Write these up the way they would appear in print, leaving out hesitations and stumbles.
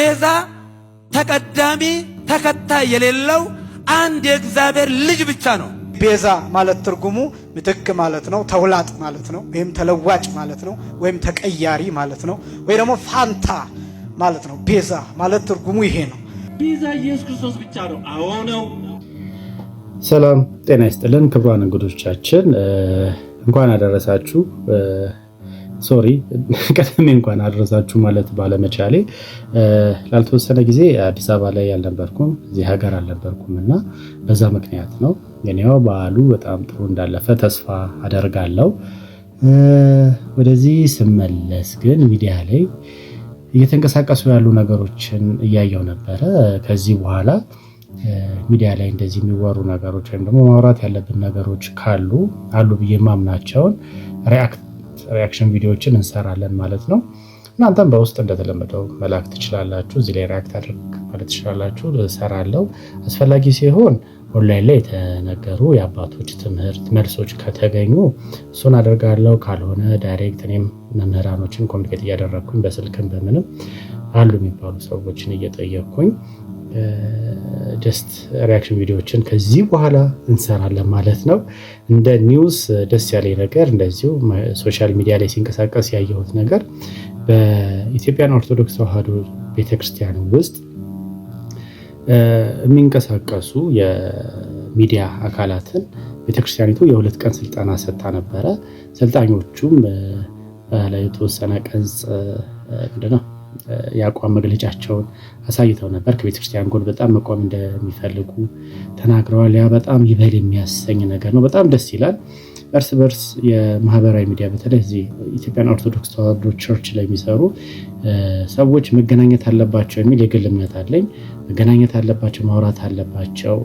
ቤዛ ተቀዳሚ ተከታይ የሌለው አንድ የእግዚአብሔር ልጅ ብቻ ነው። ቤዛ ማለት ትርጉሙ ምትክ ማለት ነው፣ ተውላጥ ማለት ነው፣ ወይም ተለዋጭ ማለት ነው፣ ወይም ተቀያሪ ማለት ነው፣ ወይ ደግሞ ፋንታ ማለት ነው። ቤዛ ማለት ትርጉሙ ይሄ ነው። ቤዛ ኢየሱስ ክርስቶስ ብቻ ነው። አዎ ነው። ሰላም ጤና ይስጥልን ክቡራን እንግዶቻችን፣ እንኳን አደረሳችሁ። ሶሪ ቀደም እንኳን አደረሳችሁ ማለት ባለመቻሌ ላልተወሰነ ጊዜ አዲስ አበባ ላይ አልነበርኩም፣ እዚህ ሀገር አልነበርኩም እና በዛ ምክንያት ነው። የኔው በዓሉ በጣም ጥሩ እንዳለፈ ተስፋ አደርጋለሁ። ወደዚህ ስመለስ ግን ሚዲያ ላይ እየተንቀሳቀሱ ያሉ ነገሮችን እያየው ነበረ። ከዚህ በኋላ ሚዲያ ላይ እንደዚህ የሚወሩ ነገሮች ወይም ደግሞ ማውራት ያለብን ነገሮች አሉ ብዬ ማምናቸውን ሪያክሽን ቪዲዮዎችን እንሰራለን ማለት ነው። እናንተም በውስጥ እንደተለመደው መላክ ትችላላችሁ። እዚህ ላይ ሪያክት አድርግ ማለት ትችላላችሁ። እሰራለሁ። አስፈላጊ ሲሆን ኦንላይን ላይ የተነገሩ የአባቶች ትምህርት መልሶች ከተገኙ እሱን አደርጋለሁ። ካልሆነ ዳይሬክት እኔም መምህራኖችን ኮሚኒኬት እያደረግኩኝ በስልክም በምንም አሉ የሚባሉ ሰዎችን እየጠየቅኩኝ ጀስት ሪያክሽን ቪዲዮዎችን ከዚህ በኋላ እንሰራለን ማለት ነው። እንደ ኒውስ ደስ ያለኝ ነገር እንደዚሁ ሶሻል ሚዲያ ላይ ሲንቀሳቀስ ያየሁት ነገር በኢትዮጵያን ኦርቶዶክስ ተዋሕዶ ቤተክርስቲያን ውስጥ የሚንቀሳቀሱ የሚዲያ አካላትን ቤተክርስቲያኒቱ የ2 ቀን ስልጠና ሰጥታ ነበረ። ሰልጣኞቹም ላይ የተወሰነ ቀንጽ ምንድነው የአቋም መግለጫቸውን አሳይተው ነበር። ከቤተክርስቲያን ጎን በጣም መቆም እንደሚፈልጉ ተናግረዋል። ያ በጣም ይበል የሚያሰኝ ነገር ነው። በጣም ደስ ይላል። እርስ በርስ የማህበራዊ ሚዲያ በተለይ እዚህ ኢትዮጵያን ኦርቶዶክስ ተዋሕዶ ቸርች ላይ የሚሰሩ ሰዎች መገናኘት አለባቸው የሚል የግል እምነት አለኝ። መገናኘት አለባቸው፣ ማውራት አለባቸው፣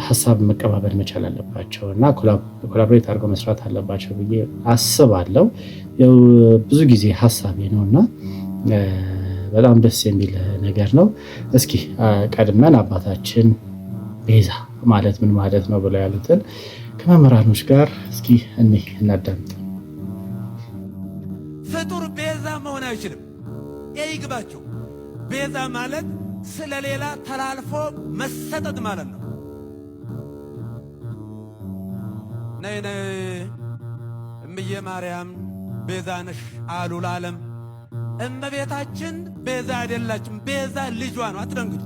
ሀሳብ መቀባበል መቻል አለባቸው እና ኮላቦሬት አድርገው መስራት አለባቸው ብዬ አስባለሁ። ብዙ ጊዜ ሀሳቤ ነው እና በጣም ደስ የሚል ነገር ነው። እስኪ ቀድመን አባታችን ቤዛ ማለት ምን ማለት ነው ብለው ያሉትን ከመምህራኖች ጋር እስኪ እናዳምጥ። ፍጡር ቤዛ መሆን አይችልም። ይግባቸው። ቤዛ ማለት ስለሌላ ተላልፎ መሰጠት ማለት ነው። ነይ እምዬ ማርያም ቤዛ ነሽ አሉ ለዓለም። እመቤታችን ቤዛ አይደላችም፣ ቤዛ ልጇ ነው። አትደንግጡ።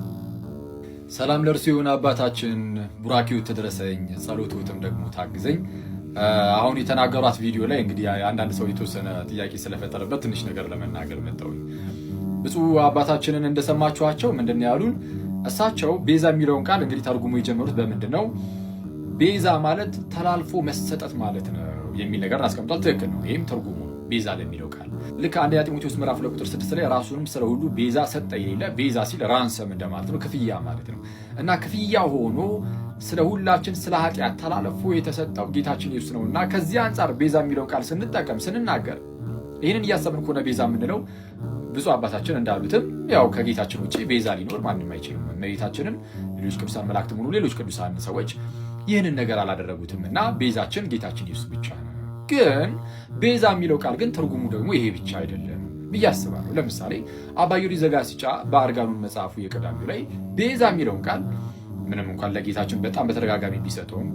ሰላም ለእርሱ ይሁን። አባታችን ቡራኪው ትድረሰኝ፣ ጸሎቱም ደግሞ ታግዘኝ። አሁን የተናገሯት ቪዲዮ ላይ እንግዲህ አንዳንድ ሰው የተወሰነ ጥያቄ ስለፈጠረበት ትንሽ ነገር ለመናገር መጣሁኝ። ብፁዕ አባታችንን እንደሰማችኋቸው ምንድን ያሉን? እሳቸው ቤዛ የሚለውን ቃል እንግዲህ ተርጉሞ የጀመሩት በምንድን ነው? ቤዛ ማለት ተላልፎ መሰጠት ማለት ነው የሚል ነገር አስቀምጧል። ትክክል ነው። ይህም ትርጉሙ ነው ቤዛ ለሚለው ቃል። ልክ አንደኛ ጢሞቴዎስ ምዕራፍ 2 ቁጥር 6 ላይ ራሱንም ስለ ሁሉ ቤዛ ሰጠ የሌለ፣ ቤዛ ሲል ራንሰም እንደማለት ነው፣ ክፍያ ማለት ነው። እና ክፍያ ሆኖ ስለ ሁላችን ስለ ኃጢአት ተላልፎ የተሰጠው ጌታችን ኢየሱስ ነው። እና ከዚህ አንጻር ቤዛ የሚለውን ቃል ስንናገር ይህንን እያሰብን ከሆነ ቤዛ የምንለው ብፁዕ አባታችን እንዳሉትም ያው ከጌታችን ውጭ ቤዛ ሊኖር ማንም አይችልም። እመቤታችንም ሌሎች ቅዱሳን መላእክትም ሆኑ ሌሎች ቅዱሳን ሰዎች ይህንን ነገር አላደረጉትም እና ቤዛችን ጌታችን ኢየሱስ ብቻ ነው። ግን ቤዛ የሚለው ቃል ግን ትርጉሙ ደግሞ ይሄ ብቻ አይደለም ብዬ አስባለሁ። ለምሳሌ አባ ጊዮርጊስ ዘጋስጫ በአርጋኑን መጽሐፉ የቀዳሚው ላይ ቤዛ የሚለውን ቃል ምንም እንኳን ለጌታችን በጣም በተደጋጋሚ ቢሰጠውም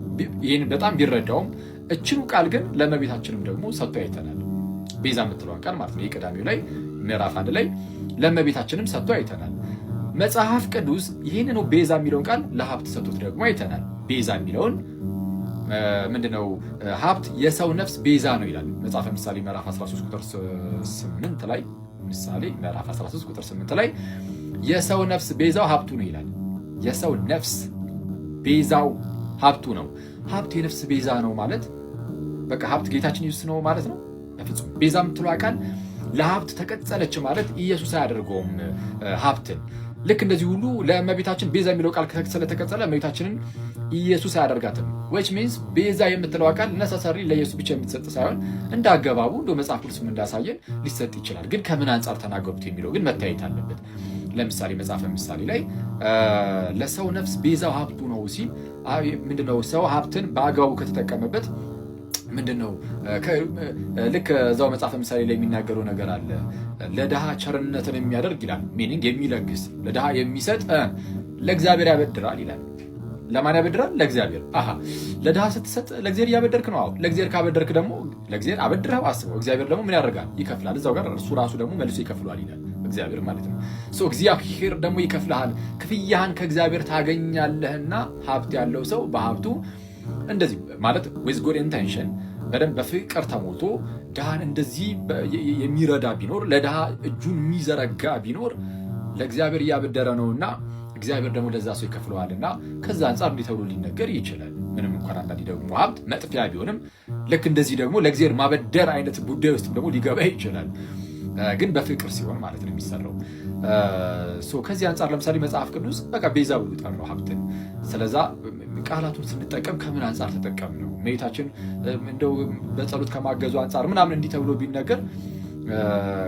ይህን በጣም ቢረዳውም እችኑ ቃል ግን ለእመቤታችንም ደግሞ ሰጥቶ አይተናል። ቤዛ የምትለውን ቃል ማለት ነው። የቀዳሚው ላይ ምዕራፍ 1 ላይ ለእመቤታችንም ሰጥቶ አይተናል። መጽሐፍ ቅዱስ ይህንኑ ቤዛ የሚለውን ቃል ለሀብት ሰጥቶት ደግሞ አይተናል። ቤዛ የሚለውን ምንድነው? ሀብት የሰው ነፍስ ቤዛ ነው ይላል መጽሐፈ ምሳሌ ምዕራፍ 13 ቁጥር 8 ላይ። ምሳሌ ምዕራፍ 13 ቁጥር 8 ላይ የሰው ነፍስ ቤዛው ሀብቱ ነው ይላል። የሰው ነፍስ ቤዛው ሀብቱ ነው። ሀብት የነፍስ ቤዛ ነው ማለት በቃ ሀብት ጌታችን ኢየሱስ ነው ማለት ነው? በፍጹም። ቤዛ የምትለው ቃል ለሀብት ተቀጸለች ማለት ኢየሱስ አያደርገውም ሀብትን። ልክ እንደዚህ ሁሉ ለእመቤታችን ቤዛ የሚለው ቃል ስለተቀጸለ እመቤታችንን ኢየሱስ አያደርጋትም። which means ቤዛ የምትለው ቃል ነሰሰሪ ለኢየሱስ ብቻ የምትሰጥ ሳይሆን እንደ አገባቡ እንደ መጽሐፍ ቅዱስም እንዳሳየን ሊሰጥ ይችላል። ግን ከምን አንጻር ተናገሩት የሚለው ግን መታየት አለበት። ለምሳሌ መጽሐፈ ምሳሌ ላይ ለሰው ነፍስ ቤዛው ሀብቱ ነው ሲል ምንድነው? ሰው ሀብትን በአግባቡ ከተጠቀመበት ምንድነው ልክ እዛው መጽሐፈ ምሳሌ ላይ የሚናገረው ነገር አለ። ለድሃ ቸርነትን የሚያደርግ ይላል፣ ሚኒንግ የሚለግስ ለድሃ የሚሰጥ ለእግዚአብሔር ያበድራል ይላል። ለማን ያበድራል? ለእግዚአብሔር። ለድሃ ስትሰጥ ለእግዚአብሔር እያበደርክ ነው። ለእግዚአብሔር ካበደርክ ደግሞ ለእግዚአብሔር አበድረው አስበው፣ እግዚአብሔር ደግሞ ምን ያደርጋል? ይከፍላል። እዛው ጋር እርሱ ራሱ ደግሞ መልሶ ይከፍሏል ይላል እግዚአብሔር ማለት ነው። እግዚአብሔር ደግሞ ይከፍልሃል፣ ክፍያህን ከእግዚአብሔር ታገኛለህና ሀብት ያለው ሰው በሀብቱ እንደዚህ ማለት with good intention በደንብ በፍቅር ተሞልቶ ድሃን እንደዚህ የሚረዳ ቢኖር ለድሃ እጁን የሚዘረጋ ቢኖር ለእግዚአብሔር እያበደረ ነውና እግዚአብሔር ደግሞ ለዛ ሰው ይከፍለዋልና ከዛ አንፃር እንዲህ ተብሎ ሊነገር ይችላል። ምንም እንኳን አንዳንዴ ደግሞ ሀብት መጥፊያ ቢሆንም ልክ እንደዚህ ደግሞ ለእግዚአብሔር ማበደር አይነት ጉዳይ ውስጥ ደግሞ ሊገባ ይችላል። ግን በፍቅር ሲሆን ማለት ነው የሚሰራው። ከዚህ አንፃር ለምሳሌ መጽሐፍ ቅዱስ በቃ ቤዛ ብሎ ጠራው ሀብትን። ስለዛ ቃላቱን ስንጠቀም ከምን አንፃር ተጠቀም ነው እመቤታችን እንደው በጸሎት ከማገዙ አንፃር ምናምን እንዲህ ተብሎ ቢነገር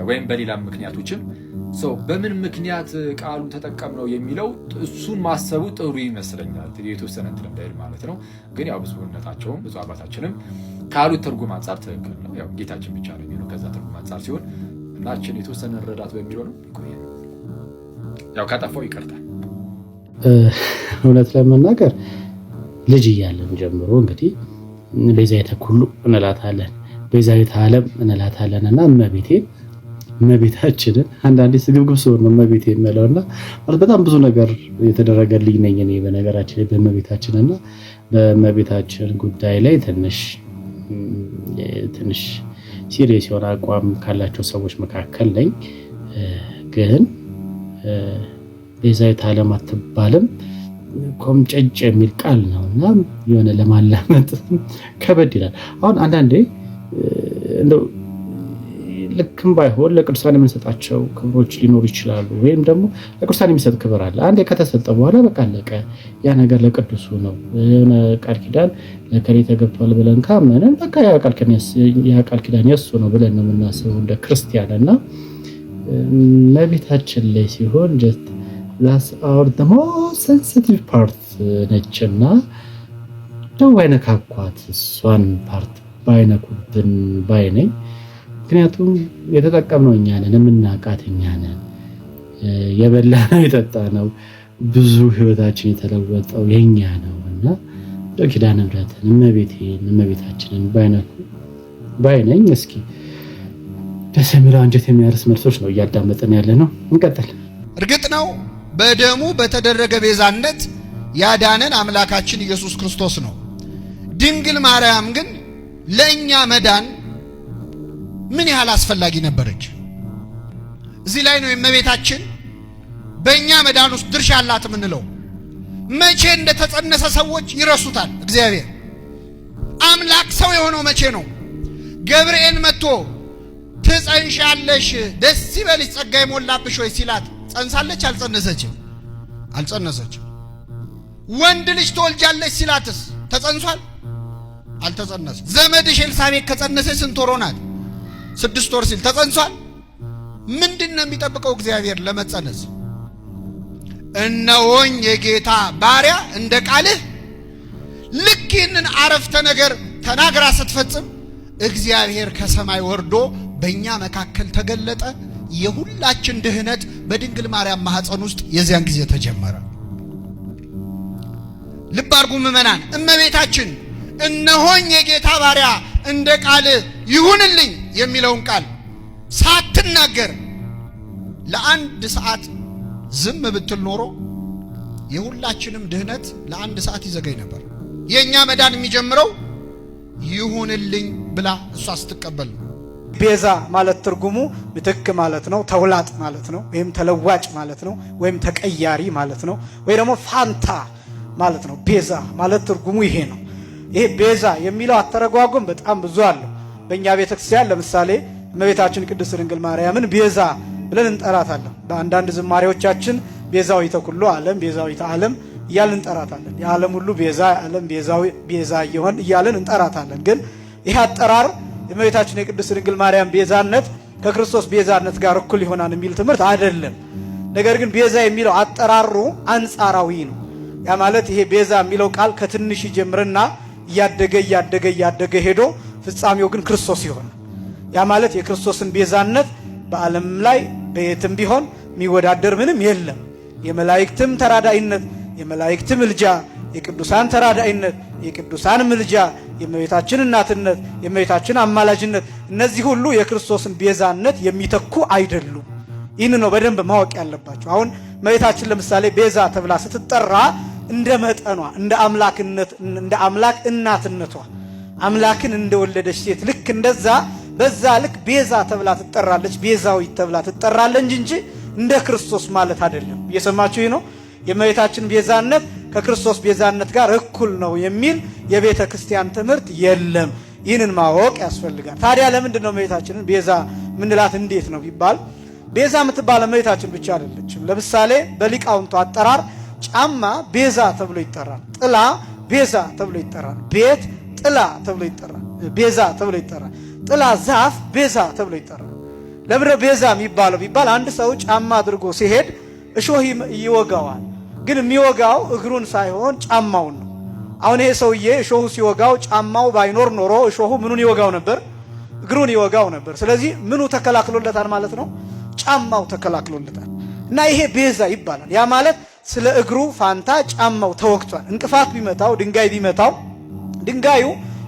ወይም በሌላም ምክንያቶችም በምን ምክንያት ቃሉን ተጠቀም ነው የሚለው እሱን ማሰቡ ጥሩ ይመስለኛል። የተወሰነ እንትን እንዳይል ማለት ነው። ግን ያው ብፁዕነታቸውም ብፁዕ አባታችንም ካሉት ትርጉም አንፃር ትክክል ነው። ያው ጌታችን ብቻ ነው የሚለው ከዛ ትርጉም አንፃር ሲሆን እናችን የተወሰነ ረዳት በሚለው ነው። ያው ካጠፋው ይቀርታል። እውነት ለመናገር ልጅ እያለን ጀምሮ እንግዲህ ቤዛዊተ ኩሉ እንላታለን፣ ቤዛዊተ ዓለም እንላታለን እና እመቤታችንን አንዳንዴ ስግብግብ ሲሆን ነው እመቤቴ የምለውና ማለት በጣም ብዙ ነገር የተደረገልኝ ነኝ እኔ በነገራችን ላይ በእመቤታችንና በእመቤታችን ጉዳይ ላይ ትንሽ ሲሪየስ የሆነ አቋም ካላቸው ሰዎች መካከል ነኝ። ግን ቤዛዊተ ዓለም አትባልም ኮምጨጭ የሚል ቃል ነውና የሆነ ለማላመጥ ከበድ ይላል። አሁን አንዳንዴ እንደው ልክም ባይሆን ለቅዱሳን የምንሰጣቸው ክብሮች ሊኖሩ ይችላሉ። ወይም ደግሞ ለቅዱሳን የሚሰጥ ክብር አለ። አንዴ ከተሰጠ በኋላ በቃ አለቀ። ያ ነገር ለቅዱሱ ነው። የሆነ ቃል ኪዳን ለከሌ ተገብቷል ብለን ካመንን በቃ ያ ቃል ኪዳን የሱ ነው ብለን ነው የምናስበው እንደ ክርስቲያን እና እመቤታችን ላይ ሲሆን that's our the most sensitive part ነችና ደው ባይነካኳት እሷን ፓርት ባይነኩብን ባይነኝ። ምክንያቱም የተጠቀምነው እኛ ነን፣ የምናውቃት እኛ ነን፣ የበላነው የጠጣነው ብዙ ህይወታችን የተለወጠው የኛ ነው እና ኪዳነ ምሕረትን እመቤታችንን ባይነኩ ባይነኝ። እስኪ ደስ የሚለው አንጀት የሚያርስ መልሶች ነው እያዳመጥን ያለ ነው። እንቀጥል። እርግጥ ነው በደሙ በተደረገ ቤዛነት ያዳነን አምላካችን ኢየሱስ ክርስቶስ ነው። ድንግል ማርያም ግን ለእኛ መዳን ምን ያህል አስፈላጊ ነበረች? እዚህ ላይ ነው የእመቤታችን በእኛ መዳን ውስጥ ድርሻ አላት የምንለው። መቼ እንደተጸነሰ ሰዎች ይረሱታል። እግዚአብሔር አምላክ ሰው የሆነው መቼ ነው? ገብርኤል መጥቶ ትጸንሻለሽ፣ ደስ ይበልሽ፣ ጸጋ የሞላብሽ ሆይ ሲላት ጸንሳለች? አልጸነሰችም? አልጸነሰችም። ወንድ ልጅ ትወልጃለች ሲላትስ ተጸንሷል? አልተጸነሰም። ዘመድሽ ኤልሳቤጥ ከጸነሰች ስንት ወር ሆናት? 6 ወር ሲል ተጸንሷል? ምንድነው የሚጠብቀው እግዚአብሔር ለመጸነስ? እነሆኝ የጌታ ባሪያ እንደ ቃልህ። ልክ ይህንን አረፍተ ነገር ተናግራ ስትፈጽም እግዚአብሔር ከሰማይ ወርዶ በእኛ መካከል ተገለጠ። የሁላችን ድህነት በድንግል ማርያም ማህፀን ውስጥ የዚያን ጊዜ ተጀመረ። ልብ አድርጉ ምእመናን፣ እመቤታችን እነሆኝ የጌታ ባሪያ እንደ ቃል ይሁንልኝ የሚለውን ቃል ሳትናገር ለአንድ ሰዓት ዝም ብትል ኖሮ የሁላችንም ድህነት ለአንድ ሰዓት ይዘገይ ነበር። የኛ መዳን የሚጀምረው ይሁንልኝ ብላ እሷ ስትቀበል ነው። ቤዛ ማለት ትርጉሙ ምትክ ማለት ነው፣ ተውላጥ ማለት ነው፣ ወይም ተለዋጭ ማለት ነው፣ ወይም ተቀያሪ ማለት ነው፣ ወይ ደግሞ ፋንታ ማለት ነው። ቤዛ ማለት ትርጉሙ ይሄ ነው። ይሄ ቤዛ የሚለው አተረጓጎም በጣም ብዙ አለው። በእኛ ቤተክርስቲያን ለምሳሌ እመቤታችን ቅድስት ድንግል ማርያምን ቤዛ ብለን እንጠራታለን። በአንዳንድ ዝማሬዎቻችን ቤዛዊተ ኩሉ ዓለም፣ ቤዛዊተ ዓለም እያልን እንጠራታለን። የዓለም ሁሉ ቤዛ፣ ዓለም ቤዛ እየሆን እያልን እንጠራታለን። ግን ይህ አጠራር የእመቤታችን የቅድስት ድንግል ማርያም ቤዛነት ከክርስቶስ ቤዛነት ጋር እኩል ይሆናል የሚል ትምህርት አይደለም። ነገር ግን ቤዛ የሚለው አጠራሩ አንጻራዊ ነው። ያ ማለት ይሄ ቤዛ የሚለው ቃል ከትንሽ ይጀምርና እያደገ ሄዶ ፍጻሜው ግን ክርስቶስ ይሆናል። ያ ማለት የክርስቶስን ቤዛነት በዓለም ላይ በየትም ቢሆን የሚወዳደር ምንም የለም። የመላእክትም ተራዳኢነት፣ የመላእክትም ምልጃ፣ የቅዱሳን ተራዳኢነት፣ የቅዱሳን ምልጃ፣ የእመቤታችን እናትነት፣ የእመቤታችን አማላጅነት፣ እነዚህ ሁሉ የክርስቶስን ቤዛነት የሚተኩ አይደሉም። ይህን ነው በደንብ ማወቅ ያለባቸው። አሁን እመቤታችን ለምሳሌ ቤዛ ተብላ ስትጠራ እንደ መጠኗ እንደ አምላክነት እንደ አምላክ እናትነቷ አምላክን እንደወለደች ሴት ልክ እንደዛ በዛ ልክ ቤዛ ተብላ ትጠራለች፣ ቤዛዊት ተብላ ትጠራለች እንጂ እንደ ክርስቶስ ማለት አይደለም። እየሰማችሁ ነው። የእመቤታችን ቤዛነት ከክርስቶስ ቤዛነት ጋር እኩል ነው የሚል የቤተ ክርስቲያን ትምህርት የለም። ይህንን ማወቅ ያስፈልጋል። ታዲያ ለምንድን ነው እመቤታችንን ቤዛ ምንላት? እንዴት ነው ቢባል ቤዛ የምትባል እመቤታችን ብቻ አይደለችም። ለምሳሌ በሊቃውንቱ አጠራር ጫማ ቤዛ ተብሎ ይጠራል። ጥላ ቤዛ ተብሎ ይጠራል። ቤት ጥላ ተብሎ ይጠራል፣ ቤዛ ተብሎ ይጠራል። ጥላ ዛፍ ቤዛ ተብሎ ይጠራል። ለምንድን ነው ቤዛ የሚባለው ቢባል አንድ ሰው ጫማ አድርጎ ሲሄድ እሾህ ይወጋዋል። ግን የሚወጋው እግሩን ሳይሆን ጫማውን ነው። አሁን ይሄ ሰውዬ እሾሁ ሲወጋው ጫማው ባይኖር ኖሮ እሾሁ ምኑን ይወጋው ነበር? እግሩን ይወጋው ነበር። ስለዚህ ምኑ ተከላክሎለታል ማለት ነው? ጫማው ተከላክሎለታል። እና ይሄ ቤዛ ይባላል። ያ ማለት ስለ እግሩ ፋንታ ጫማው ተወግቷል። እንቅፋት ቢመታው ድንጋይ ቢመታው ድንጋዩ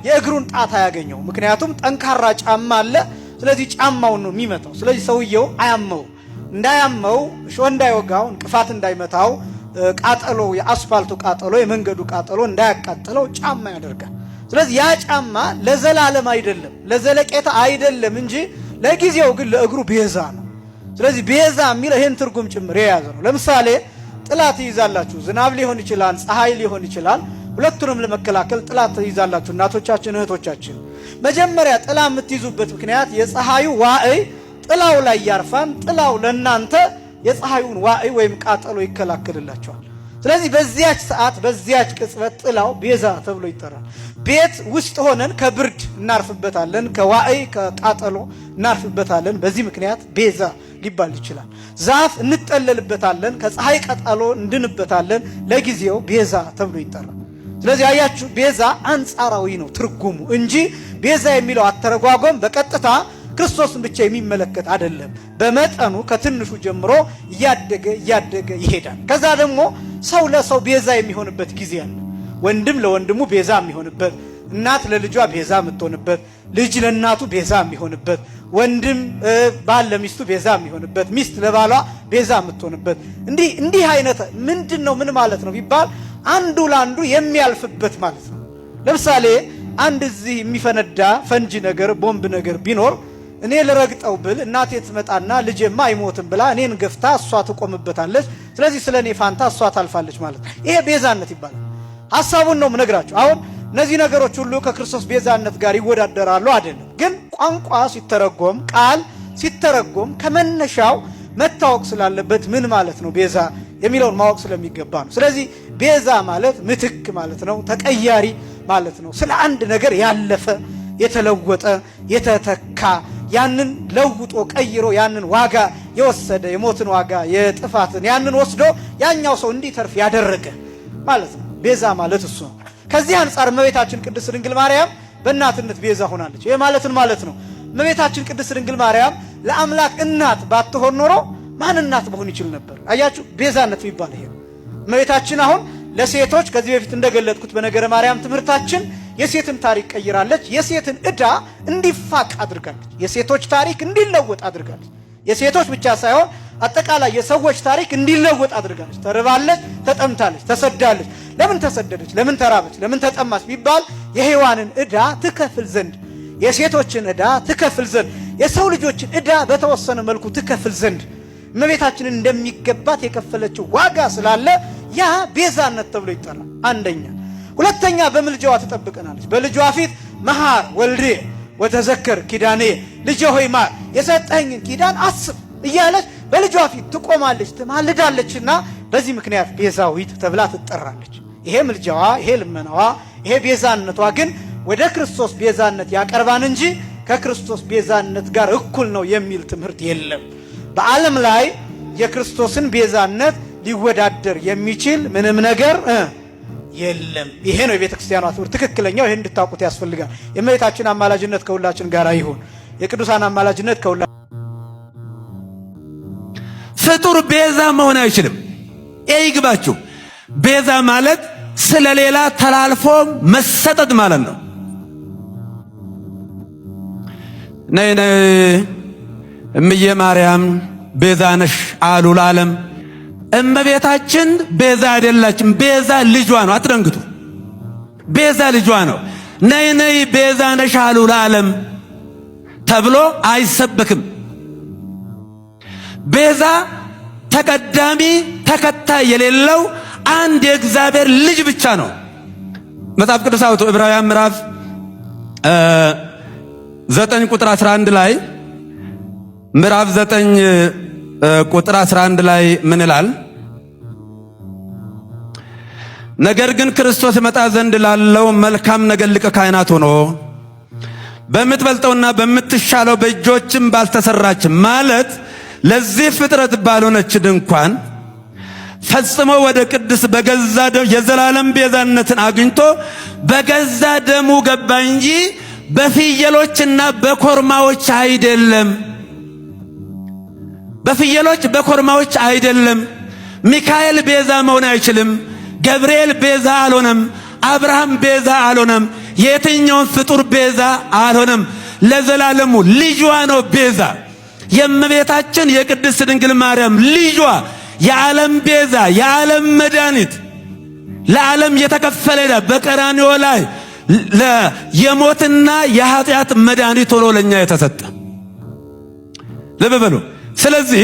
የእግሩን ጣት አያገኘው። ምክንያቱም ጠንካራ ጫማ አለ። ስለዚህ ጫማውን ነው የሚመታው። ስለዚህ ሰውየው አያመው እንዳያመው እሾህ እንዳይወጋው እንቅፋት እንዳይመታው ቃጠሎ የአስፋልቱ ቃጠሎ የመንገዱ ቃጠሎ እንዳያቃጥለው ጫማ ያደርጋል። ስለዚህ ያ ጫማ ለዘላለም አይደለም ለዘለቄታ አይደለም እንጂ ለጊዜው ግን ለእግሩ ቤዛ ነው። ስለዚህ ቤዛ የሚለው ይሄን ትርጉም ጭምር የያዘ ነው። ለምሳሌ ጥላ ትይዛላችሁ። ዝናብ ሊሆን ይችላል፣ ፀሐይ ሊሆን ይችላል። ሁለቱንም ለመከላከል ጥላ ትይዛላችሁ እናቶቻችን፣ እህቶቻችን። መጀመሪያ ጥላ የምትይዙበት ምክንያት የፀሐዩ ዋዕይ ጥላው ላይ ያርፋን። ጥላው ለእናንተ የፀሐዩን ዋዕይ ወይም ቃጠሎ ይከላከልላቸዋል። ስለዚህ በዚያች ሰዓት በዚያች ቅጽበት ጥላው ቤዛ ተብሎ ይጠራል። ቤት ውስጥ ሆነን ከብርድ እናርፍበታለን፣ ከዋዕይ ከቃጠሎ እናርፍበታለን። በዚህ ምክንያት ቤዛ ሊባል ይችላል። ዛፍ እንጠለልበታለን፣ ከፀሐይ ቃጠሎ እንድንበታለን። ለጊዜው ቤዛ ተብሎ ይጠራል። ስለዚህ አያችሁ ቤዛ አንጻራዊ ነው ትርጉሙ እንጂ ቤዛ የሚለው አተረጓጎም በቀጥታ ክርስቶስን ብቻ የሚመለከት አይደለም። በመጠኑ ከትንሹ ጀምሮ እያደገ ይሄዳል። ከዛ ደግሞ ሰው ለሰው ቤዛ የሚሆንበት ጊዜ አለ። ወንድም ለወንድሙ ቤዛ የሚሆንበት፣ እናት ለልጇ ቤዛ የምትሆንበት፣ ልጅ ለእናቱ ቤዛ የሚሆንበት፣ ወንድም ባል ለሚስቱ ቤዛ የሚሆንበት፣ ሚስት ለባሏ ቤዛ የምትሆንበት እንዲህ አይነት ምንድን ነው? ምን ማለት ነው ቢባል አንዱ ለአንዱ የሚያልፍበት ማለት ነው። ለምሳሌ አንድ እዚህ የሚፈነዳ ፈንጂ ነገር ቦምብ ነገር ቢኖር እኔ ልረግጠው ብል እናቴ ትመጣና ልጄማ አይሞትም ብላ እኔን ገፍታ እሷ ትቆምበታለች። ስለዚህ ስለ እኔ ፋንታ እሷ ታልፋለች ማለት ነው። ይሄ ቤዛነት ይባላል። ሐሳቡን ነው የምነግራችሁ። አሁን እነዚህ ነገሮች ሁሉ ከክርስቶስ ቤዛነት ጋር ይወዳደራሉ አይደለም። ግን ቋንቋ ሲተረጎም ቃል ሲተረጎም ከመነሻው መታወቅ ስላለበት ምን ማለት ነው ቤዛ የሚለውን ማወቅ ስለሚገባ ነው። ስለዚህ ቤዛ ማለት ምትክ ማለት ነው፣ ተቀያሪ ማለት ነው። ስለ አንድ ነገር ያለፈ የተለወጠ የተተካ ያንን ለውጦ ቀይሮ ያንን ዋጋ የወሰደ የሞትን ዋጋ የጥፋትን ያንን ወስዶ ያኛው ሰው እንዲተርፍ ያደረገ ማለት ነው። ቤዛ ማለት እሱ ነው። ከዚህ አንጻር እመቤታችን ቅድስት ድንግል ማርያም በእናትነት ቤዛ ሆናለች። ይሄ ማለትን ማለት ነው። እመቤታችን ቅድስት ድንግል ማርያም ለአምላክ እናት ባትሆን ኖሮ ማን እናት መሆን ይችል ነበር? አያችሁ ቤዛነት የሚባል ይሄ ነው። እመቤታችን አሁን ለሴቶች ከዚህ በፊት እንደገለጥኩት በነገረ ማርያም ትምህርታችን የሴትን ታሪክ ቀይራለች። የሴትን ዕዳ እንዲፋቅ አድርጋለች። የሴቶች ታሪክ እንዲለወጥ አድርጋለች። የሴቶች ብቻ ሳይሆን አጠቃላይ የሰዎች ታሪክ እንዲለወጥ አድርጋለች። ተርባለች፣ ተጠምታለች፣ ተሰዳለች። ለምን ተሰደደች? ለምን ተራበች? ለምን ተጠማች ቢባል የሔዋንን ዕዳ ትከፍል ዘንድ፣ የሴቶችን ዕዳ ትከፍል ዘንድ፣ የሰው ልጆችን ዕዳ በተወሰነ መልኩ ትከፍል ዘንድ እመቤታችንን እንደሚገባት የከፈለችው ዋጋ ስላለ ያ ቤዛነት ተብሎ ይጠራል። አንደኛ። ሁለተኛ በምልጃዋ ትጠብቀናለች። በልጇ ፊት መሐር ወልዴ ወተዘከር ኪዳኔ፣ ልጄ ሆይ ማር የሰጠኝን ኪዳን አስብ እያለች በልጇ ፊት ትቆማለች፣ ትማልዳለችና በዚህ ምክንያት ቤዛዊት ተብላ ትጠራለች። ይሄ ምልጃዋ፣ ይሄ ልመናዋ፣ ይሄ ቤዛነቷ ግን ወደ ክርስቶስ ቤዛነት ያቀርባን እንጂ ከክርስቶስ ቤዛነት ጋር እኩል ነው የሚል ትምህርት የለም። በዓለም ላይ የክርስቶስን ቤዛነት ሊወዳደር የሚችል ምንም ነገር የለም። ይሄ ነው የቤተ ክርስቲያኗ ትምህርት ትክክለኛው። ይሄን እንድታውቁት ያስፈልጋል። የእመቤታችን አማላጅነት ከሁላችን ጋር ይሁን። የቅዱሳን አማላጅነት ከሁላችን። ፍጡር ቤዛ መሆን አይችልም። ይግባችሁ። ቤዛ ማለት ስለሌላ ተላልፎ መሰጠት ማለት ነው። ነይ ነይ እምዬ ማርያም ቤዛ ነሽ አሉ ለዓለም። እመቤታችን ቤዛ አይደላችም። ቤዛ ልጇ ነው። አትደንግጡ። ቤዛ ልጇ ነው። ነይ ነይ ቤዛ ነሽ አሉ ለዓለም ተብሎ አይሰበክም። ቤዛ ተቀዳሚ ተከታይ የሌለው አንድ የእግዚአብሔር ልጅ ብቻ ነው። መጽሐፍ ቅዱስ አውጡ ዕብራውያን ምዕራፍ 9 ቁጥር 11 ላይ ምዕራፍ 9 ቁጥር 11 ላይ ምን ይላል? ነገር ግን ክርስቶስ መጣ ዘንድ ላለው መልካም ነገር ሊቀ ካህናት ሆኖ በምትበልጠውና በምትሻለው በእጆችም ባልተሰራች ማለት ለዚህ ፍጥረት ባልሆነች ድንኳን ፈጽሞ ወደ ቅድስ በገዛ ደሙ የዘላለም ቤዛነትን አግኝቶ በገዛ ደሙ ገባ እንጂ በፍየሎችና በኮርማዎች አይደለም። በፍየሎች በኮርማዎች አይደለም። ሚካኤል ቤዛ መሆን አይችልም። ገብርኤል ቤዛ አልሆነም። አብርሃም ቤዛ አልሆነም። የትኛውን ፍጡር ቤዛ አልሆነም። ለዘላለሙ ልጇ ነው ቤዛ። የእመቤታችን የቅድስት ድንግል ማርያም ልጇ የዓለም ቤዛ፣ የዓለም መድኃኒት፣ ለዓለም የተከፈለ ዕዳ በቀራንዮ ላይ የሞትና የኃጢአት መድኃኒት ሆኖ ለኛ የተሰጠ ልብ በሉ። ስለዚህ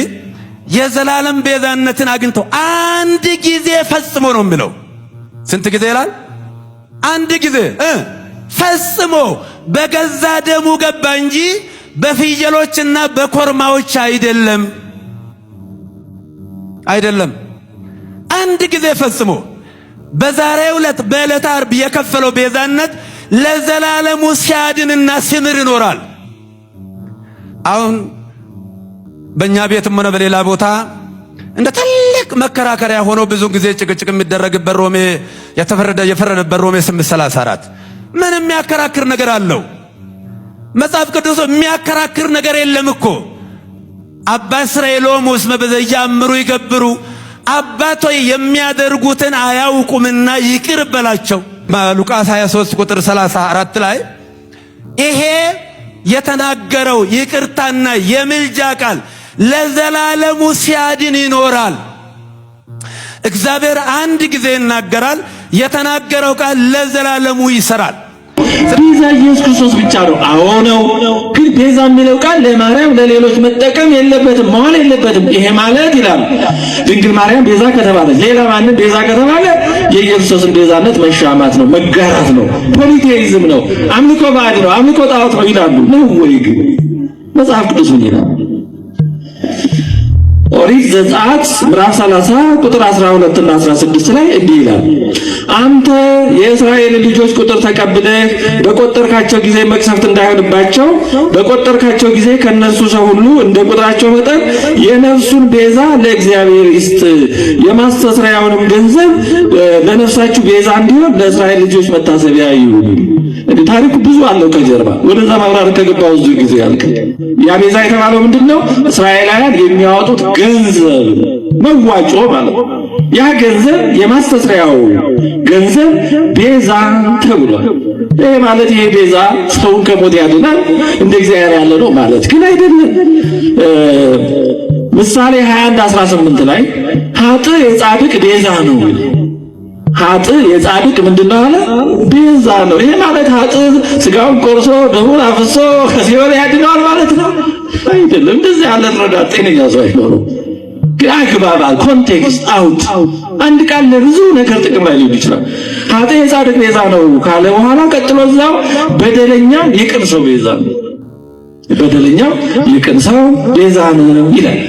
የዘላለም ቤዛነትን አግኝቶ አንድ ጊዜ ፈጽሞ ነው የሚለው። ስንት ጊዜ ይላል? አንድ ጊዜ ፈጽሞ በገዛ ደሙ ገባ እንጂ በፍየሎችና በኮርማዎች አይደለም። አንድ ጊዜ ፈጽሞ በዛሬው ዕለት በዕለተ ዓርብ የከፈለው ቤዛነት ለዘላለሙ ሲያድንና ሲምር ይኖራል። አሁን በእኛ ቤትም ሆነ በሌላ ቦታ እንደ ትልቅ መከራከሪያ ሆኖ ብዙ ጊዜ ጭቅጭቅ የሚደረግበት ሮሜ የፈረደበት ሮሜ 8:34 ምን የሚያከራክር ነገር አለው? መጽሐፍ ቅዱስ የሚያከራክር ነገር የለም እኮ። አባ እስራኤሎም ውስጥ በዘያምሩ ይገብሩ አባቶ የሚያደርጉትን አያውቁምና ይቅር በላቸው። ሉቃስ 23 ቁጥር 34 ላይ ይሄ የተናገረው ይቅርታና የምልጃ ቃል ለዘላለሙ ሲያድን ይኖራል። እግዚአብሔር አንድ ጊዜ ይናገራል። የተናገረው ቃል ለዘላለሙ ይሰራል። ቤዛ ኢየሱስ ክርስቶስ ብቻ ነው። አዎ ነው። ግን ቤዛ የሚለው ቃል ለማርያም ለሌሎች መጠቀም የለበትም፣ መዋል የለበትም። ይሄ ማለት ይላል ድንግል ማርያም ቤዛ ከተባለች ሌላ ማንም ቤዛ ከተባለ የኢየሱስን ቤዛነት መሻማት ነው፣ መጋራት ነው፣ ፖሊቴይዝም ነው፣ አምልኮ ባዕድ ነው፣ አምልኮ ጣዖት ነው ይላሉ። ነው ወይ? ግን መጽሐፍ ቅዱስ ምን ይላል? ኦሪት ዘጸአት ምዕራፍ 30 ቁጥር 12 እና 16 ላይ እንዲህ ይላል፣ አንተ የእስራኤል ልጆች ቁጥር ተቀብለህ በቆጠርካቸው ጊዜ መቅሰፍት እንዳይሆንባቸው በቆጠርካቸው ጊዜ ከነሱ ሰው ሁሉ እንደ ቁጥራቸው መጠን የነፍሱን ቤዛ ለእግዚአብሔር ይስጥ፣ የማስተስሪያውንም ገንዘብ ለነፍሳችሁ ቤዛ እንዲሆን ለእስራኤል ልጆች መታሰቢያ ይሁን። እንግዲህ ታሪኩ ብዙ አለው ከጀርባ። ወደዛ ማብራሪያ ከገባው ብዙ ጊዜ ያልክ ያ ቤዛ የተባለው ምንድነው? እስራኤላውያን የሚያወጡት ገንዘብ መዋጮ ማለት ነው። ያ ገንዘብ የማስተስሪያው ገንዘብ ቤዛ ተብሏል። ይሄ ማለት ይሄ ቤዛ ሰውን ከሞት ያድናል እንደ እግዚአብሔር ያለ ነው ማለት ግን አይደለም። ምሳሌ 21:18 ላይ ኃጥእ የጻድቅ ቤዛ ነው። ኃጥእ የጻድቅ ምንድነው አለ? ቤዛ ነው። ይሄ ማለት ኃጥእ ስጋውን ቆርሶ ደሙን አፍሶ ከሲኦል ያድነዋል ማለት ነው አይደለም። እንደዚህ ያለ ረዳት ጤነኛ ሰው አይኖርም። አግባባል ኮንቴክስት አውት አንድ ቃል ለብዙ ነገር ጥቅም ላይ ሊሆን ይችላል። ኃጥእ የጻድቅ ቤዛ ነው ካለ በኋላ ቀጥሎ እዛው በደለኛ የቅን ሰው ቤዛ ነው። በደለኛው የቅን ሰው ቤዛ ነው ይላል።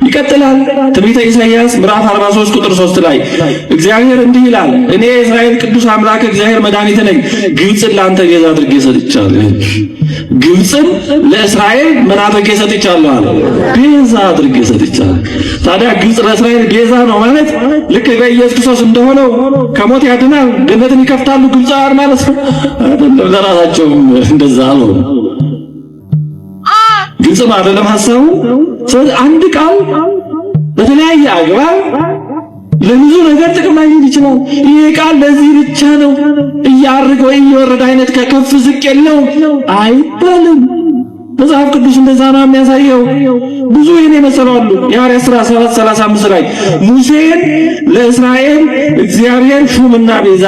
ይቀጥላል። ትንቢተ ኢሳይያስ ምዕራፍ 43 ቁጥር 3 ላይ እግዚአብሔር እንዲህ ይላል፣ እኔ የእስራኤል ቅዱስ አምላክ እግዚአብሔር መድኃኒት ነኝ፣ ግብፅን ለአንተ ቤዛ አድርጌ ሰጥቻለሁ። ግብፅን ለእስራኤል ምን አድርጌ ሰጥቻለሁ አለ? ቤዛ አድርጌ ሰጥቻለሁ። ታዲያ ግብፅ ለእስራኤል ቤዛ ነው ማለት ልክ በኢየሱስ ክርስቶስ እንደሆነው ከሞት ያድናል፣ ገነትን ይከፍታሉ ግብፃውያን ማለት ነው አይደለም። ለራሳቸውም እንደዛ ነው። ግልጽ ነው አይደለም ሐሳቡ። ስለዚህ አንድ ቃል በተለያየ አግባብ ለብዙ ነገር ጥቅም ላይ ሊውል ይችላል። ይሄ ቃል ለዚህ ብቻ ነው እያርገ ወይ እየወረደ አይነት ከከፍ ዝቅ የለውም አይባልም። መጽሐፍ ቅዱስ እንደዛ ነው የሚያሳየው። ብዙ ይሄን የመሰላሉ የሐዋርያት ሥራ 7:35 ላይ ሙሴን ለእስራኤል እግዚአብሔር ሹምና ቤዛ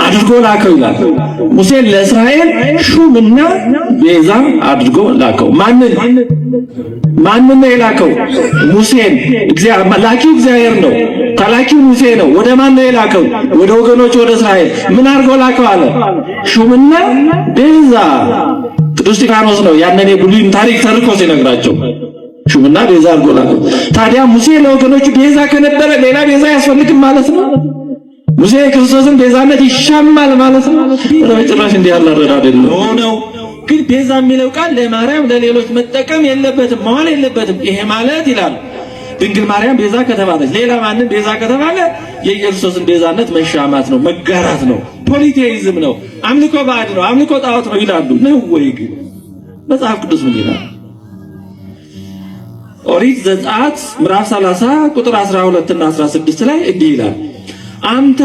አድርጎ ላከው ይላል። ሙሴን ለእስራኤል ሹምና ቤዛ አድርጎ ላከው። ማንን ነው የላከው? ሙሴን። ላኪው እግዚአብሔር ነው፣ ተላኪው ሙሴ ነው። ወደ ማን ነው የላከው? ወደ ወገኖች ወደ እስራኤል። ምን አድርጎ ላከው አለ? ሹምና ቤዛ። ቅዱስ እስጢፋኖስ ነው ያንን የብሉይን ታሪክ ተርኮ ሲነግራቸው ሹምና ቤዛ አድርጎ ላከው። ታዲያ ሙሴ ለወገኖቹ ቤዛ ከነበረ ሌላ ቤዛ ያስፈልግም ማለት ነው። ሙሴ ክርስቶስን ቤዛነት ይሻማል ማለት ነው። በጭራሽ እንዲህ ያለ አረዳድ ነው። ግን ቤዛ የሚለው ቃል ለማርያም ለሌሎች መጠቀም የለበትም፣ መዋል የለበትም። ይሄ ማለት ይላል ድንግል ማርያም ቤዛ ከተባለች ሌላ ማንም ቤዛ ከተባለ የኢየሱስን ቤዛነት መሻማት ነው፣ መጋራት ነው፣ ፖሊቴይዝም ነው፣ አምልኮ ባዕድ ነው፣ አምልኮ ጣዖት ነው ይላሉ። ነው ወይ? ግን መጽሐፍ ቅዱስ ምን ይላል? ኦሪት ዘጸአት ምዕራፍ 30 ቁጥር 12 እና 16 ላይ እንዲህ ይላል፣ አንተ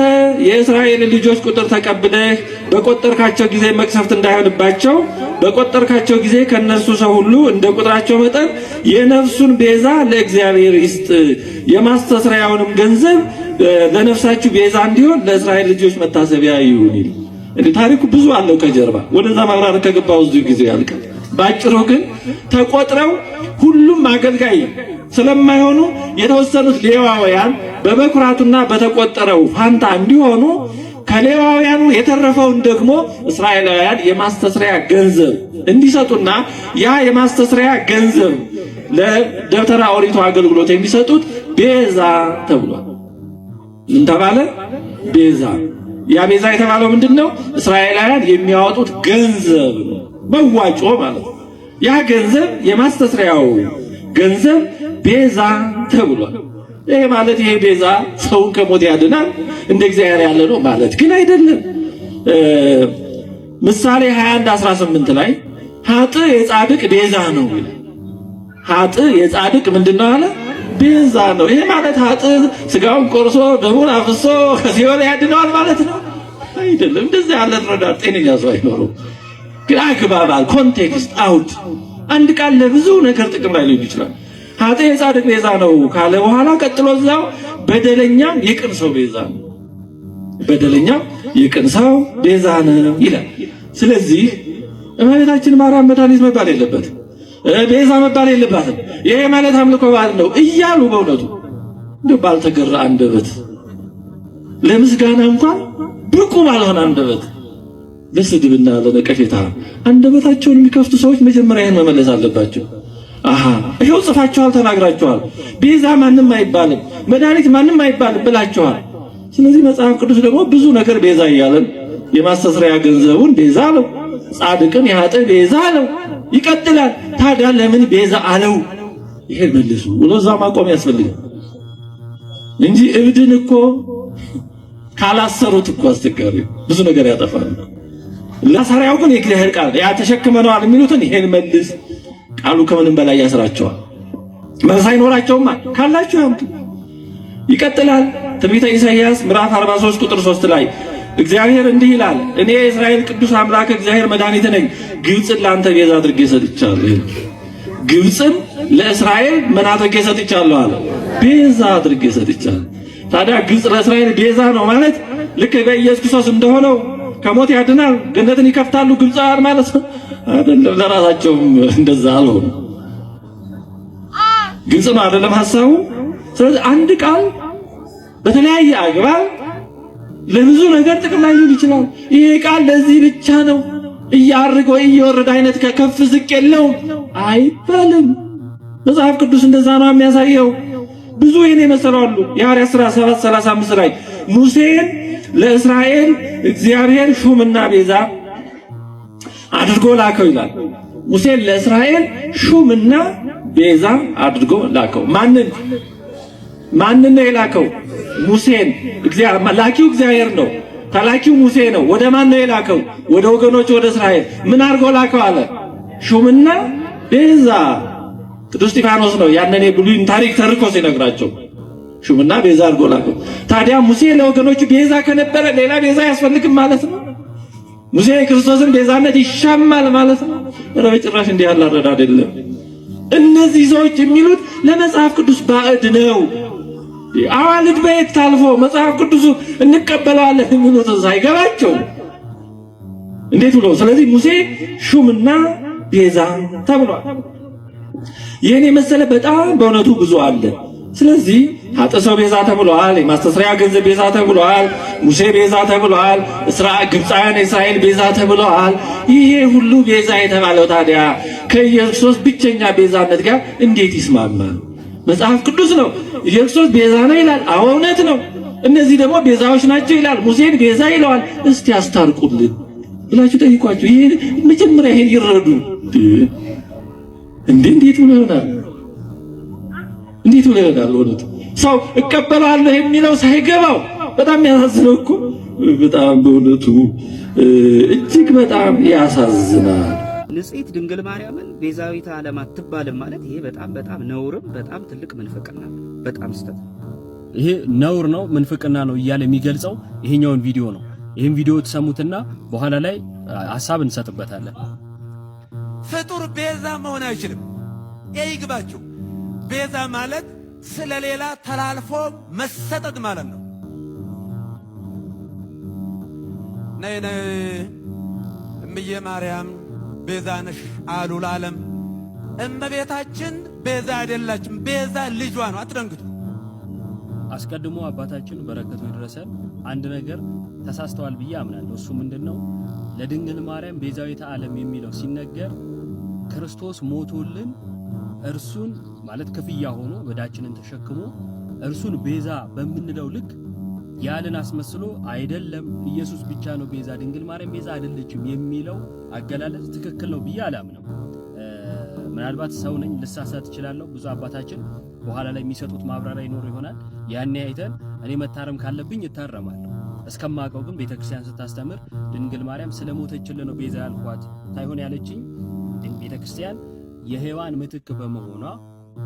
የእስራኤል ልጆች ቁጥር ተቀብለህ በቆጠርካቸው ጊዜ መቅሰፍት እንዳይሆንባቸው በቆጠርካቸው ጊዜ ከነሱ ሰው ሁሉ እንደ ቁጥራቸው መጠን የነፍሱን ቤዛ ለእግዚአብሔር ይስጥ፣ የማስተስሪያውንም ገንዘብ ለነፍሳችሁ ቤዛ እንዲሆን ለእስራኤል ልጆች መታሰቢያ ይሁን ይል። እንግዲህ ታሪኩ ብዙ አለው ከጀርባ፣ ወደዛ ማብራራት ከገባው ብዙ ጊዜ ያልቃል። ባጭሩ ግን ተቆጥረው ሁሉም አገልጋይ ስለማይሆኑ የተወሰኑት ሌዋውያን በበኩራቱና በተቆጠረው ፋንታ እንዲሆኑ ከሌዋውያኑ የተረፈውን ደግሞ እስራኤላውያን የማስተስሪያ ገንዘብ እንዲሰጡና ያ የማስተስሪያ ገንዘብ ለደብተራ ኦሪቱ አገልግሎት የሚሰጡት ቤዛ ተብሏል። ምን ተባለ? ቤዛ። ያ ቤዛ የተባለው ምንድነው? እስራኤላውያን የሚያወጡት ገንዘብ ነው፣ መዋጮ ማለት ነው። ያ ገንዘብ የማስተስሪያው ገንዘብ ቤዛ ተብሏል። ይሄ ማለት ይሄ ቤዛ ሰውን ከሞት ያድናል እንደ እግዚአብሔር ያለ ነው ማለት ግን አይደለም። ምሳሌ 21:18 ላይ ኃጥእ የጻድቅ ቤዛ ነው ይላል። ኃጥእ የጻድቅ ምንድነው አለ? ቤዛ ነው። ይሄ ማለት ኃጥእ ስጋውን ቆርሶ ደሙን አፍሶ ከሲኦል ያድነዋል ማለት ነው አይደለም። እንደዚህ ያለ ረዳት ጤነኛ ሰው አይኖርም። ግን አግባባል፣ ኮንቴክስት አውት አንድ ቃል ለብዙ ነገር ጥቅም ላይ ሊሆን ይችላል። ኃጥእ የጻድቅ ቤዛ ነው ካለ በኋላ ቀጥሎ እዛው በደለኛም የቅን ሰው ቤዛ ነው፣ በደለኛም የቅን ሰው ቤዛ ነው ይላል። ስለዚህ እመቤታችን ማርያም መድኃኒት መባል የለበትም፣ ቤዛ መባል የለባትም። ይሄ ማለት አምልኮ ባዕድ ነው እያሉ በእውነቱ እንደው ባልተገራ አንደበት ለምስጋና እንኳን ብቁ ባልሆነ አንደበት ለስድብና ለነቀፌታ አንደበታቸውን የሚከፍቱ ሰዎች መጀመሪያ ይሄን መመለስ አለባቸው። አሃ ይሄው ጽፋችኋል፣ ተናግራችኋል፣ ቤዛ ማንም አይባልም፣ መድኃኒት ማንም አይባልም ብላችኋል። ስለዚህ መጽሐፍ ቅዱስ ደግሞ ብዙ ነገር ቤዛ እያለን የማስተስሪያ ገንዘቡን ቤዛ ነው፣ ጻድቅን የኃጥእ ቤዛ ነው፣ ይቀጥላል። ታዲያ ለምን ቤዛ አለው? ይሄን መልሱ ብሎ እዛ ማቆም ያስፈልጋል እንጂ እብድን እኮ ካላሰሩት እኮ አስቸጋሪ ብዙ ነገር ያጠፋል። ለሰሪያው ግን የእግዚአብሔር ቃል ያ ተሸክመነዋል የሚሉትን ይሄን መልስ ቃሉ ከምንም በላይ ያስራቸዋል። መልስ አይኖራቸውማ ካላችሁ ያምጡ። ይቀጥላል። ትንቢተ ኢሳይያስ ምዕራፍ 43 ቁጥር 3 ላይ እግዚአብሔር እንዲህ ይላል፣ እኔ የእስራኤል ቅዱስ አምላክ እግዚአብሔር መድኃኒት ነኝ፣ ግብፅን ለአንተ ቤዛ አድርጌ ሰጥቻለሁ። ግብፅን ለእስራኤል ምን አድርጌ ሰጥቻለሁ አለ? ቤዛ አድርጌ ሰጥቻለሁ። ታዲያ ግብፅ ለእስራኤል ቤዛ ነው ማለት ልክ በኢየሱስ ክርስቶስ እንደሆነው ከሞት ያድናል፣ ገነትን ይከፍታሉ ግብፃውያን ማለት ነው አይደለም። ለራሳቸውም እንደዛ አልሆኑ። ግልጽ ነው አይደለም ሐሳቡ። ስለዚህ አንድ ቃል በተለያየ አግባብ ለብዙ ነገር ጥቅም ላይ ሊውል ይችላል። ይሄ ቃል ለዚህ ብቻ ነው እያርግ ወይ እየወረደ አይነት ከከፍ ዝቅ የለውም አይባልም። መጽሐፍ ቅዱስ እንደዛ ነው የሚያሳየው። ብዙ ይሄን የመሰላሉ የሐዋርያት ሥራ 7:35 ላይ ሙሴን ለእስራኤል እግዚአብሔር ሹምና ቤዛ አድርጎ ላከው ይላል። ሙሴን ለእስራኤል ሹምና ቤዛ አድርጎ ላከው። ማንን ነው የላከው? ሙሴን። ላኪው እግዚአብሔር ነው፣ ተላኪው ሙሴ ነው። ወደ ማን ነው የላከው? ወደ ወገኖች፣ ወደ እስራኤል። ምን አድርጎ ላከው አለ? ሹምና ቤዛ። ቅዱስ እስጢፋኖስ ነው ያንን የብሉይን ታሪክ ተርኮ ሲነግራቸው ሹምና ቤዛ አድርጎ ላከው። ታዲያ ሙሴ ለወገኖቹ ቤዛ ከነበረ ሌላ ቤዛ አያስፈልግም ማለት ነው? ሙሴ የክርስቶስን ቤዛነት ይሻማል ማለት ነው? በጭራሽ እንዲህ ያለ አረዳድ አይደለም። እነዚህ ሰዎች የሚሉት ለመጽሐፍ ቅዱስ ባዕድ ነው። አዋልድ በየት ታልፎ መጽሐፍ ቅዱሱ እንቀበለዋለን የሚሉት ሳይገባቸው እንዴት ብሎ። ስለዚህ ሙሴ ሹምና ቤዛ ተብሏል። ይህን የመሰለ በጣም በእውነቱ ብዙ አለ። ስለዚህ ኃጥእ ቤዛ ተብሏል። የማስተስሪያ ገንዘብ ቤዛ ተብሏል። ሙሴ ቤዛ ተብሏል። ግብፃውያን የእስራኤል ቤዛ ተብለዋል። ይሄ ሁሉ ቤዛ የተባለው ታዲያ ከኢየሱስ ብቸኛ ቤዛነት ጋር እንዴት ይስማማል? መጽሐፍ ቅዱስ ነው ኢየሱስ ቤዛ ነው ይላል። አዎ እውነት ነው። እነዚህ ደግሞ ቤዛዎች ናቸው ይላል። ሙሴን ቤዛ ይለዋል። እስቲ አስታርቁልን ብላችሁ ጠይቋቸው። ይሄ መጀመሪያ ይሄን ይረዱ። እንዴት ብሎ ይሆናል? እንዴት ብሎ ይሆናል? እውነት ሰው እቀበላለሁ የሚለው ሳይገባው በጣም ያሳዝነው እኮ በጣም በእውነቱ እጅግ በጣም ያሳዝናል። ንጽሕት ድንግል ማርያምን ቤዛዊተ ዓለም አትባልም ማለት ይሄ በጣም ነውርም በጣም ትልቅ ምንፍቅና ነው። በጣም ስተት ይሄ ነውር ነው፣ ምንፍቅና ነው እያለ የሚገልጸው ይሄኛውን ቪዲዮ ነው። ይሄን ቪዲዮ ተሰሙትና በኋላ ላይ ሐሳብ እንሰጥበታለን። ፍጡር ቤዛ መሆን አይችልም። ይግባችሁ። ቤዛ ማለት ስለሌላ ተላልፎ መሰጠት ማለት ነው። ነይ እምዬ ማርያም ቤዛ ነሽ አሉ ለዓለም። እመቤታችን ቤዛ አይደላችም። ቤዛ ልጇ ነው። አትደንግጡ። አስቀድሞ አባታችን በረከቱ ይድረሰን አንድ ነገር ተሳስተዋል ብዬ አምናለሁ። እሱ ምንድነው? ለድንግል ማርያም ቤዛዊተ ዓለም የሚለው ሲነገር ክርስቶስ ሞቶልን እርሱን ማለት ክፍያ ሆኖ ወዳችንን ተሸክሞ እርሱን ቤዛ በምንለው ልክ ያልን አስመስሎ አይደለም ኢየሱስ ብቻ ነው ቤዛ፣ ድንግል ማርያም ቤዛ አይደለችም የሚለው አገላለጽ ትክክል ነው ብዬ አላምነው። ምናልባት ሰው ነኝ ልሳሳት እችላለሁ። ብዙ አባታችን በኋላ ላይ የሚሰጡት ማብራሪያ ይኖር ይሆናል። ያኔ አይተን እኔ መታረም ካለብኝ እታረማለሁ። እስከማውቀው ግን ቤተክርስቲያን ስታስተምር ድንግል ማርያም ስለሞተችልን ነው ቤዛ ያልኳት ሳይሆን ያለችኝ ቤተክርስቲያን የሔዋን ምትክ በመሆኗ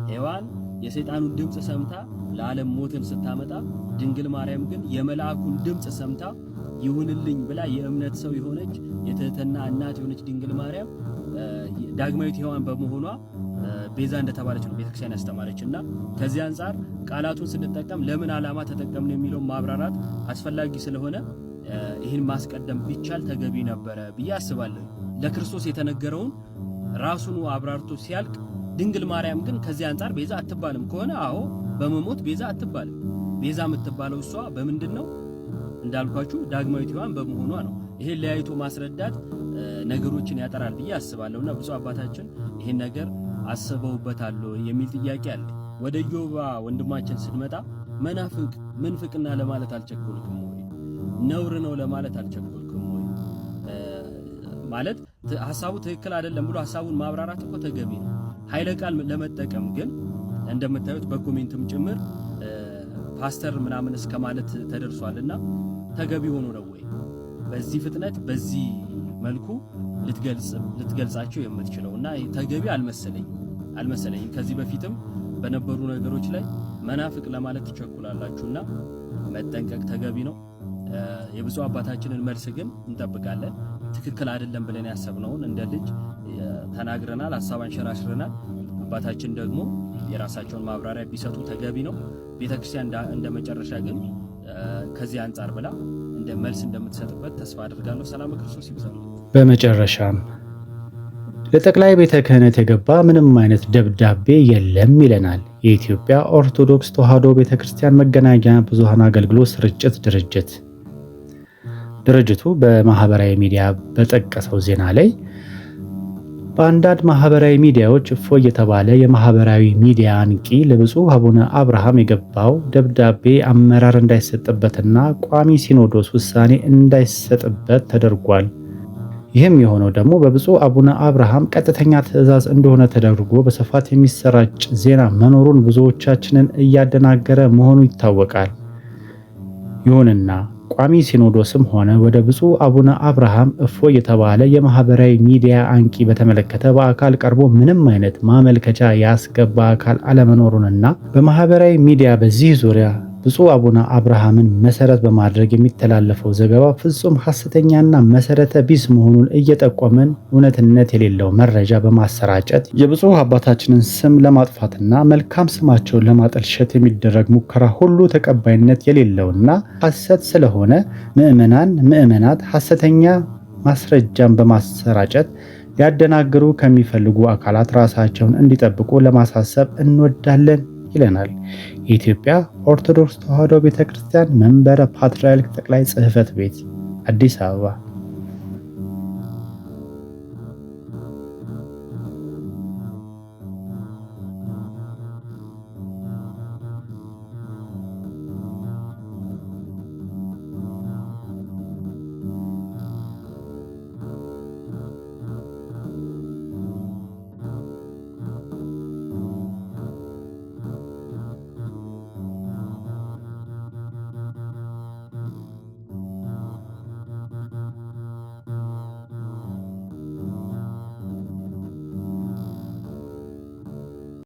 ሔዋን የሰይጣኑን ድምጽ ሰምታ ለዓለም ሞትን ስታመጣ ድንግል ማርያም ግን የመልአኩን ድምጽ ሰምታ ይሁንልኝ ብላ የእምነት ሰው የሆነች የትህትና እናት የሆነች ድንግል ማርያም ዳግማዊት ሔዋን በመሆኗ ቤዛ እንደተባለች ነው ቤተክርስቲያን ያስተማረችና ከዚህ አንፃር ቃላቱን ስንጠቀም ለምን ዓላማ ተጠቀምን የሚለው ማብራራት አስፈላጊ ስለሆነ ይህን ማስቀደም ቢቻል ተገቢ ነበረ ብዬ አስባለሁ። ለክርስቶስ የተነገረውን ራሱን አብራርቶ ሲያልቅ ድንግል ማርያም ግን ከዚህ አንፃር ቤዛ አትባልም ከሆነ አዎ በመሞት ቤዛ አትባልም። ቤዛ የምትባለው እሷ በምንድነው? እንዳልኳችሁ ዳግማዊት ሔዋን በመሆኗ ነው። ይሄን ለያይቶ ማስረዳት ነገሮችን ያጠራል ብዬ አስባለሁና ብዙ አባታችን ይሄን ነገር አስበውበታል የሚል ጥያቄ አለ። ወደ ዮባ ወንድማችን ስንመጣ መናፍቅ ምንፍቅና ለማለት አልቸኮልክም ወይ? ነውር ነው ለማለት አልቸኮልክም ወይ? ማለት ሐሳቡ ትክክል አይደለም ብሎ ሐሳቡን ማብራራት እኮ ተገቢ ነው። ኃይለ ቃል ለመጠቀም ግን እንደምታዩት በኮሜንትም ጭምር ፓስተር ምናምን እስከማለት ተደርሷልና ተገቢ ሆኖ ነው ወይ በዚህ ፍጥነት በዚህ መልኩ ልትገልጻቸው የምትችለውና ተገቢ አልመሰለኝም። ከዚህ በፊትም በነበሩ ነገሮች ላይ መናፍቅ ለማለት ትቸኩላላችሁና መጠንቀቅ ተገቢ ነው። የብዙ አባታችንን መልስ ግን እንጠብቃለን። ትክክል አይደለም ብለን ያሰብነውን እንደ ልጅ ተናግረናል፣ ሐሳብ አንሸራሽረናል። አባታችን ደግሞ የራሳቸውን ማብራሪያ ቢሰጡ ተገቢ ነው። ቤተክርስቲያን እንደ መጨረሻ ግን ከዚህ አንፃር ብላ እንደ መልስ እንደምትሰጥበት ተስፋ አድርጋለሁ። ሰላም ክርስቶስ ይብዛል። በመጨረሻም ለጠቅላይ ቤተ ክህነት የገባ ምንም አይነት ደብዳቤ የለም ይለናል የኢትዮጵያ ኦርቶዶክስ ተዋሕዶ ቤተክርስቲያን መገናኛ ብዙሃን አገልግሎት ስርጭት ድርጅት። ድርጅቱ በማህበራዊ ሚዲያ በጠቀሰው ዜና ላይ በአንዳንድ ማህበራዊ ሚዲያዎች እፎይ የተባለ የማህበራዊ ሚዲያ አንቂ ለብፁዕ አቡነ አብርሃም የገባው ደብዳቤ አመራር እንዳይሰጥበትና ቋሚ ሲኖዶስ ውሳኔ እንዳይሰጥበት ተደርጓል። ይህም የሆነው ደግሞ በብፁዕ አቡነ አብርሃም ቀጥተኛ ትዕዛዝ እንደሆነ ተደርጎ በስፋት የሚሰራጭ ዜና መኖሩን ብዙዎቻችንን እያደናገረ መሆኑ ይታወቃል። ይሁንና ቋሚ ሲኖዶስም ሆነ ወደ ብፁዕ አቡነ አብርሃም እፎይ የተባለ የማህበራዊ ሚዲያ አንቂ በተመለከተ በአካል ቀርቦ ምንም አይነት ማመልከቻ ያስገባ አካል አለመኖሩንና በማህበራዊ ሚዲያ በዚህ ዙሪያ ብፁዕ አቡነ አብርሃምን መሰረት በማድረግ የሚተላለፈው ዘገባ ፍጹም ሐሰተኛና መሰረተ ቢስ መሆኑን እየጠቆመን እውነትነት የሌለው መረጃ በማሰራጨት የብፁዕ አባታችንን ስም ለማጥፋትና መልካም ስማቸውን ለማጠልሸት የሚደረግ ሙከራ ሁሉ ተቀባይነት የሌለውና ሐሰት ስለሆነ ምዕመናት ሐሰተኛ ማስረጃን በማሰራጨት ሊያደናግሩ ከሚፈልጉ አካላት ራሳቸውን እንዲጠብቁ ለማሳሰብ እንወዳለን ይለናል የኢትዮጵያ ኦርቶዶክስ ተዋሕዶ ቤተክርስቲያን መንበረ ፓትርያርክ ጠቅላይ ጽሕፈት ቤት አዲስ አበባ።